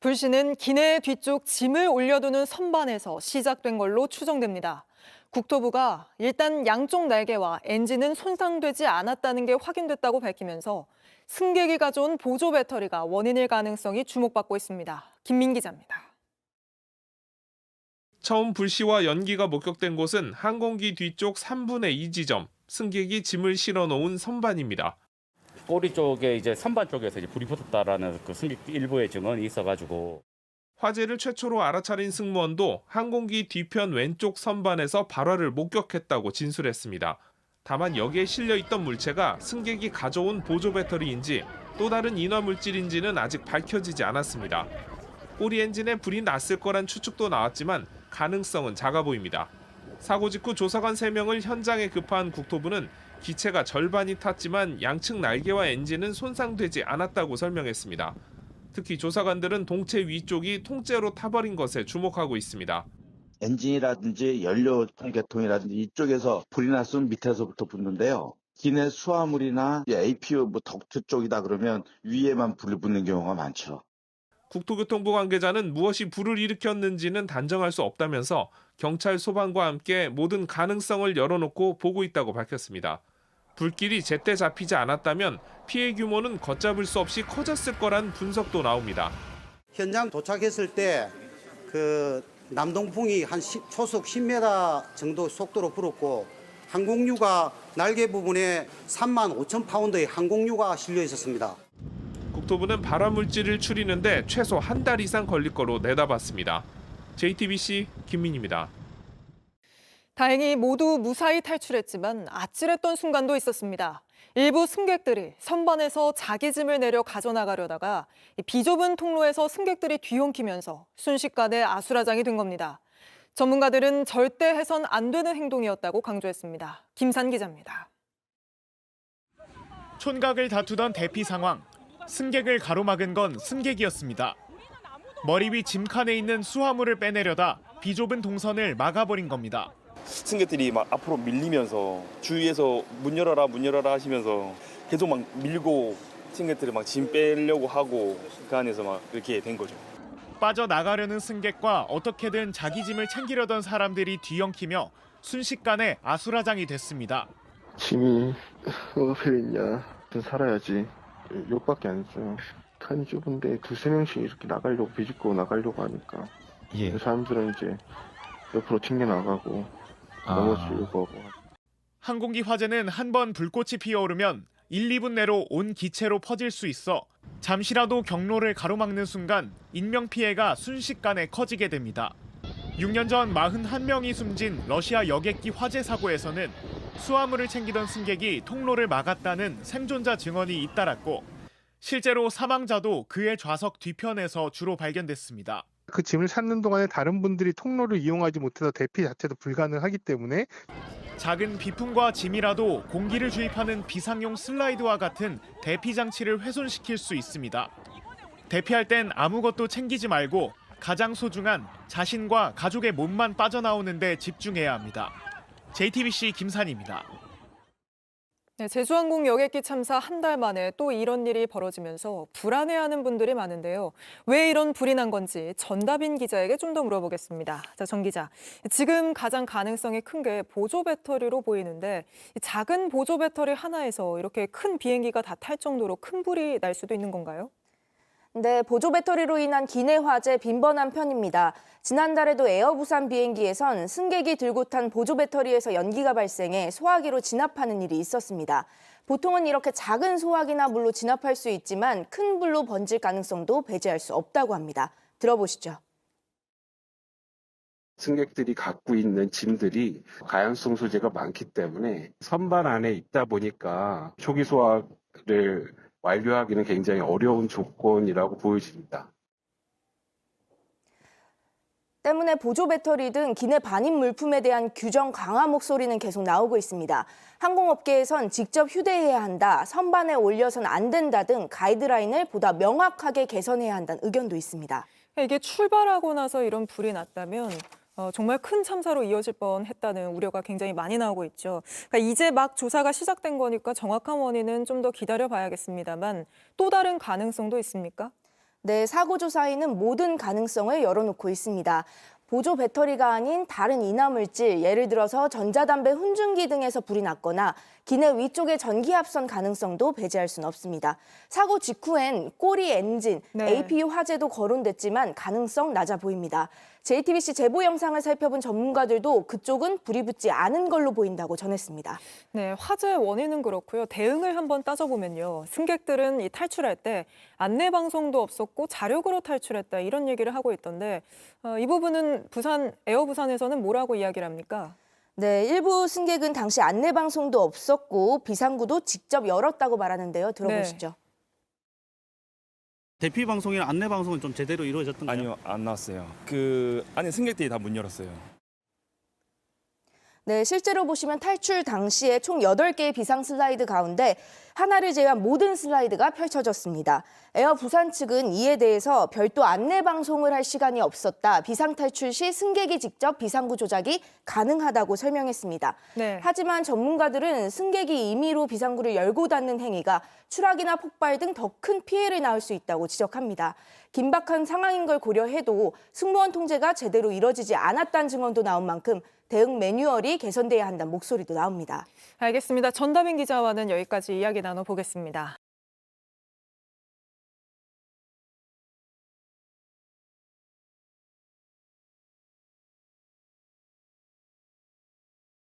불씨는 기내 뒤쪽 짐을 올려두는 선반에서 시작된 걸로 추정됩니다. 국토부가 일단 양쪽 날개와 엔진은 손상되지 않았다는 게 확인됐다고 밝히면서 승객이 가져온 보조 배터리가 원인일 가능성이 주목받고 있습니다. 김민 기자입니다. 처음 불씨와 연기가 목격된 곳은 항공기 뒤쪽 3분의 2 지점, 승객이 짐을 실어 놓은 선반입니다. 꼬리 쪽에 이제 선반 쪽에서 이제 불이 붙었다라는 그 승객 일부의 증언이 있어가지고 화재를 최초로 알아차린 승무원도 항공기 뒤편 왼쪽 선반에서 발화를 목격했다고 진술했습니다. 다만 여기에 실려 있던 물체가 승객이 가져온 보조 배터리인지 또 다른 인화 물질인지는 아직 밝혀지지 않았습니다. 꼬리 엔진에 불이 났을 거란 추측도 나왔지만 가능성은 작아 보입니다. 사고 직후 조사관 3명을 현장에 급파한 국토부는 기체가 절반이 탔지만 양측 날개와 엔진은 손상되지 않았다고 설명했습니다. 특히 조사관들은 동체 위쪽이 통째로 타버린 것에 주목하고 있습니다. 엔진이라든지 연료통 계통이라든지 이쪽에서 불이 났으면 밑에서부터 붙는데요. 기내 수화물이나 APU 덕트 쪽이다 그러면 위에만 불이 붙는 경우가 많죠. 국토교통부 관계자는 무엇이 불을 일으켰는지는 단정할 수 없다면서 경찰, 소방과 함께 모든 가능성을 열어놓고 보고 있다고 밝혔습니다. 불길이 제때 잡히지 않았다면 피해 규모는 걷잡을 수 없이 커졌을 거란 분석도 나옵니다. 현장 도착했을 때 그 남동풍이 한 초속 10m 정도 속도로 불었고 항공유가 날개 부분에 35,000파운드의 항공유가 실려 있었습니다. 국토부는 발화 물질을 추리는데 최소 한 달 이상 걸릴 거로 내다봤습니다. JTBC 김민입니다. 다행히 모두 무사히 탈출했지만 아찔했던 순간도 있었습니다. 일부 승객들이 선반에서 자기 짐을 내려 가져나가려다가 비좁은 통로에서 승객들이 뒤엉키면서 순식간에 아수라장이 된 겁니다. 전문가들은 절대 해선 안 되는 행동이었다고 강조했습니다. 김산 기자입니다. 촌각을 다투던 대피 상황. 승객을 가로막은 건 승객이었습니다. 머리 위 짐칸에 있는 수화물을 빼내려다 비좁은 동선을 막아버린 겁니다. 승객들이 막 앞으로 밀리면서 주위에서 문 열어라 하시면서 계속 막 밀고 승객들이 막 짐 빼려고 하고 그 안에서 막 이렇게 된 거죠. 빠져나가려는 승객과 어떻게든 자기 짐을 챙기려던 사람들이 뒤엉키며 순식간에 아수라장이 됐습니다. 짐이 뭐가 필요했냐? 살아야지. 욕밖에 안 했어요. 칸이 좁은데 두세 명씩 이렇게 나가려고 비집고 나가려고 하니까 사람들은 이제 옆으로 튕겨 나가고 넘어지려고 하고. 항공기 화재는 한 번 불꽃이 피어오르면 1, 2분 내로 온 기체로 퍼질 수 있어 잠시라도 경로를 가로막는 순간 인명피해가 순식간에 커지게 됩니다. 6년 전 41명이 숨진 러시아 여객기 화재 사고에서는 수화물을 챙기던 승객이 통로를 막았다는 생존자 증언이 잇따랐고 실제로 사망자도 그의 좌석 뒤편에서 주로 발견됐습니다. 그 짐을 찾는 동안에 다른 분들이 통로를 이용하지 못해서 대피 자체도 불가능하기 때문에 작은 비품과 짐이라도 공기를 주입하는 비상용 슬라이드와 같은 대피 장치를 훼손시킬 수 있습니다. 대피할 땐 아무것도 챙기지 말고 가장 소중한 자신과 가족의 몸만 빠져나오는 데 집중해야 합니다. JTBC 김산입니다. 네, 제주항공 여객기 참사 한 달 만에 또 이런 일이 벌어지면서 불안해하는 분들이 많은데요. 왜 이런 불이 난 건지 전다빈 기자에게 좀 더 물어보겠습니다. 자, 전 기자. 지금 가장 가능성이 큰 게 보조 배터리로 보이는데 작은 보조 배터리 하나에서 이렇게 큰 비행기가 다 탈 정도로 큰 불이 날 수도 있는 건가요? 네, 보조 배터리로 인한 기내 화재 빈번한 편입니다. 지난달에도 에어부산 비행기에선 승객이 들고 탄 보조 배터리에서 연기가 발생해 소화기로 진압하는 일이 있었습니다. 보통은 이렇게 작은 소화기나 물로 진압할 수 있지만 큰 불로 번질 가능성도 배제할 수 없다고 합니다. 들어보시죠. 승객들이 갖고 있는 짐들이 가연성 소재가 많기 때문에 선반 안에 있다 보니까 초기 소화를 완료하기는 굉장히 어려운 조건이라고 보여집니다. 때문에 보조 배터리 등 기내 반입 물품에 대한 규정 강화 목소리는 계속 나오고 있습니다. 항공업계에선 직접 휴대해야 한다, 선반에 올려선 안 된다 등 가이드라인을 보다 명확하게 개선해야 한다는 의견도 있습니다. 이게 출발하고 나서 이런 불이 났다면 정말 큰 참사로 이어질 뻔했다는 우려가 굉장히 많이 나오고 있죠. 그러니까 이제 막 조사가 시작된 거니까 정확한 원인은 좀 더 기다려봐야겠습니다만 또 다른 가능성도 있습니까? 네, 사고 조사에는 모든 가능성을 열어놓고 있습니다. 보조 배터리가 아닌 다른 인화물질, 예를 들어서 전자담배 훈증기 등에서 불이 났거나 기내 위쪽에 전기합선 가능성도 배제할 수는 없습니다. 사고 직후엔 꼬리 엔진, 네. APU 화재도 거론됐지만 가능성 낮아 보입니다. JTBC 제보 영상을 살펴본 전문가들도 그쪽은 불이 붙지 않은 걸로 보인다고 전했습니다. 네, 화재 원인은 그렇고요. 대응을 한번 따져보면요. 승객들은 이 탈출할 때 안내 방송도 없었고 자력으로 탈출했다 이런 얘기를 하고 있던데 이 부분은 에어 부산에서는 뭐라고 이야기를 합니까? 네, 일부 승객은 당시 안내 방송도 없었고 비상구도 직접 열었다고 말하는데요. 들어보시죠. 대피 방송이나 안내 방송은 좀 제대로 이루어졌던가요? 아니요, 안 나왔어요. 그 안에 승객들이 다 문 열었어요. 네, 실제로 보시면 탈출 당시에 총 8개의 비상 슬라이드 가운데 하나를 제외한 모든 슬라이드가 펼쳐졌습니다. 에어 부산 측은 이에 대해서 별도 안내 방송을 할 시간이 없었다. 비상 탈출 시 승객이 직접 비상구 조작이 가능하다고 설명했습니다. 네. 하지만 전문가들은 승객이 임의로 비상구를 열고 닫는 행위가 추락이나 폭발 등 더 큰 피해를 낳을 수 있다고 지적합니다. 긴박한 상황인 걸 고려해도 승무원 통제가 제대로 이뤄지지 않았다는 증언도 나온 만큼 대응 매뉴얼이 개선돼야 한다는 목소리도 나옵니다. 알겠습니다. 전다빈 기자와는 여기까지 이야기 나눠보겠습니다.